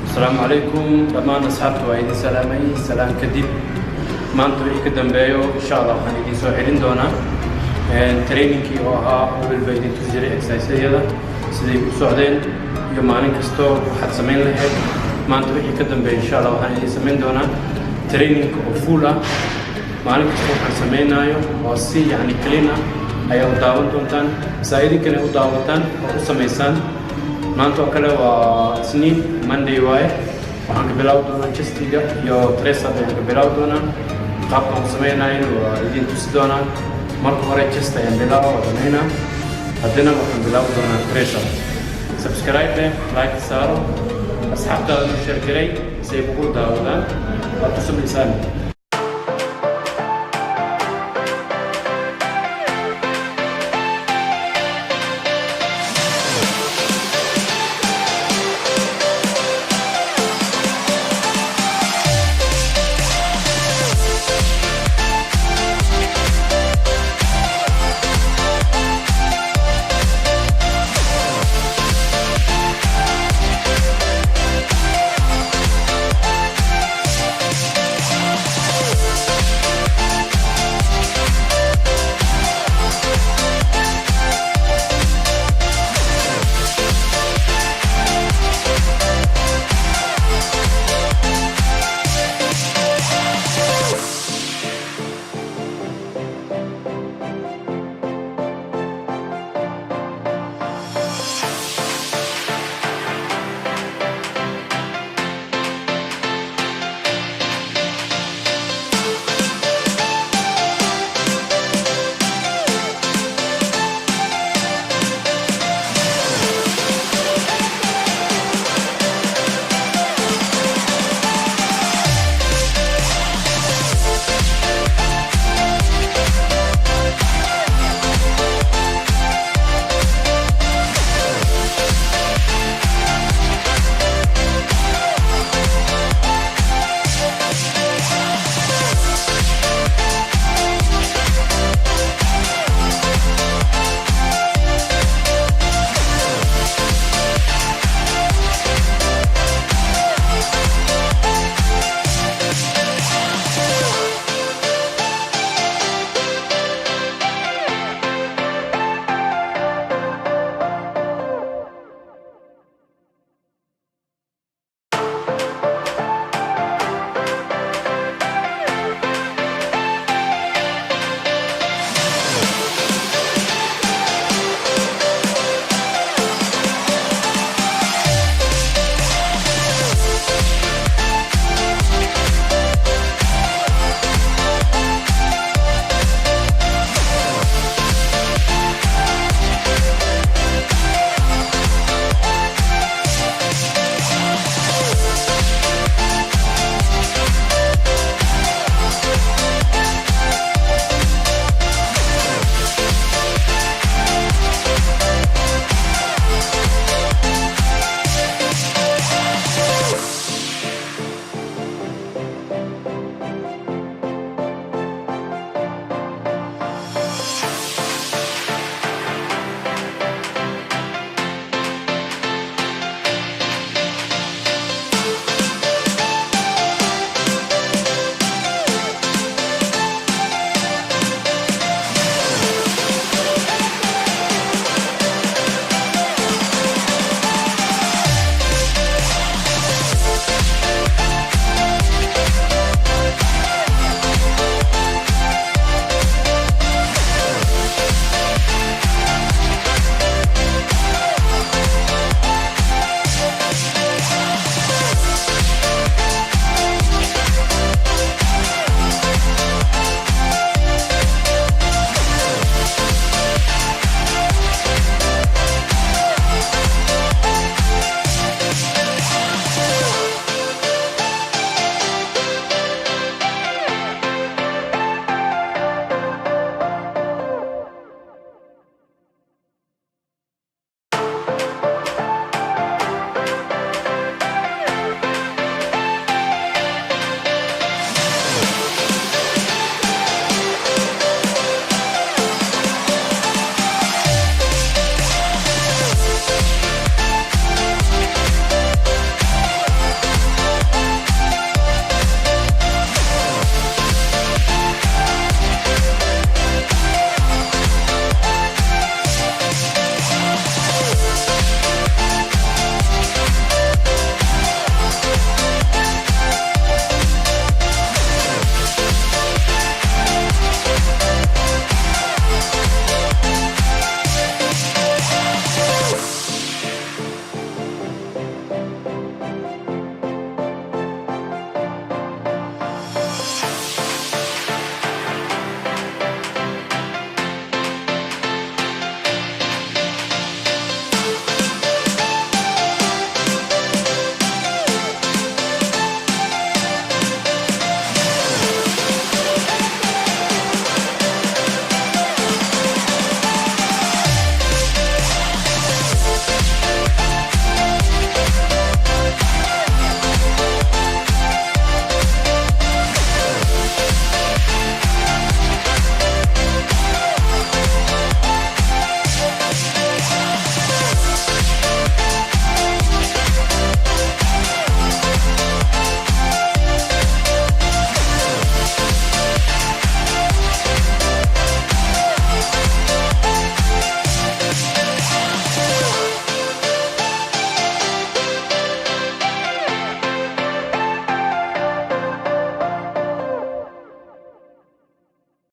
السلام عليكم دمان أصحابتي وعيد سلامي سلام كدب ما أنتوا إيه كدنبايو إن شاء الله هنيجي سوحلين دونا ترينينكي وها بالبيدين تجري إكسايسية ده سيدي بسعدين يومانين كستو حد سمين لهيك ما أنتوا إيه كدنبايو إن شاء الله هنيجي سمين دونا ترينينك وفولا مالين كستو حد سمينا يو وسي يعني كلينا أيها داون دونتان سايدي كنا داونتان وسميسان maanta oo kale waa isniin Monday waaye waxaan ka bilaabi doonaa Chestiga iyo Trainingka ayaan ka bilaabi doonaa qaabka aan sameeynayo waa idin tusi doonaa marka hore chest ayaan bilaabaynaa haddana waxaan bilaabi doonaa Trainingka subscribe like saaro asxaabtaada share garay si ay ugu daawadaan waad tusamaysaa